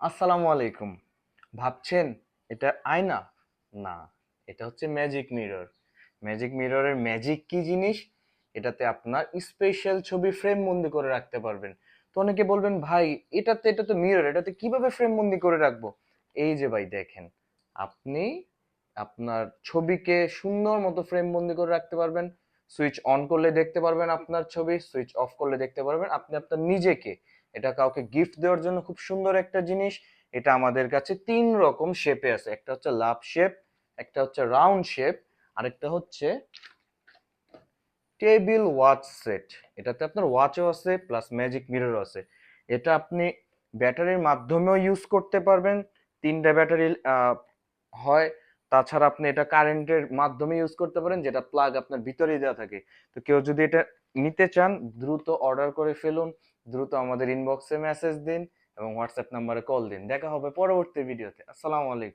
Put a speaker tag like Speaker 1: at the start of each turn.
Speaker 1: আসসালামু আলাইকুম। ভাবছেন এটা আয়না? না, এটা হচ্ছে ম্যাজিক মিরর। ম্যাজিক মিররের ম্যাজিক কি জিনিস? এটাতে আপনার স্পেশাল ছবি ফ্রেম বন্দি করে রাখতে পারবেন। তো অনেকে বলবেন ভাই, এটা তো মিরর, এটাতে কিভাবে ফ্রেম বন্দি করে রাখবো? এই যে ভাই দেখেন, আপনি আপনার ছবিকে সুন্দর মতো ফ্রেম বন্দি করে রাখতে পারবেন। সুইচ অন করলে দেখতে পারবেন আপনার ছবি, সুইচ অফ করলে দেখতে পারবেন আপনি আপনার নিজেকে। এটা কাউকে গিফট দেওয়ার জন্য খুব সুন্দর একটা জিনিস। এটা আমাদের কাছে ৩ রকম শেপে আছে। একটা হচ্ছে লাভ শেপ, একটা হচ্ছে রাউন্ড শেপ, আরেকটা হচ্ছে টেবিল ওয়াচ সেট। এটাতে আপনার ওয়াচও আছে প্লাস ম্যাজিক মিররও আছে। এটা আপনি ব্যাটারির মাধ্যমেও ইউজ করতে পারবেন। ৩টা ব্যাটারি হয়। তাছাড়া আপনি এটা কারেন্টের মাধ্যমে ইউজ করতে পারেন, যেটা প্লাগ আপনার ভিতরেই দেওয়া থাকে। তো কেউ যদি এটা নিতে চান দ্রুত অর্ডার করে ফেলুন, দ্রুত আমাদের ইনবক্সে মেসেজ দিন এবং হোয়াটসঅ্যাপ নাম্বারে কল দিন। দেখা হবে পরবর্তী ভিডিওতে। আসসালামু আলাইকুম।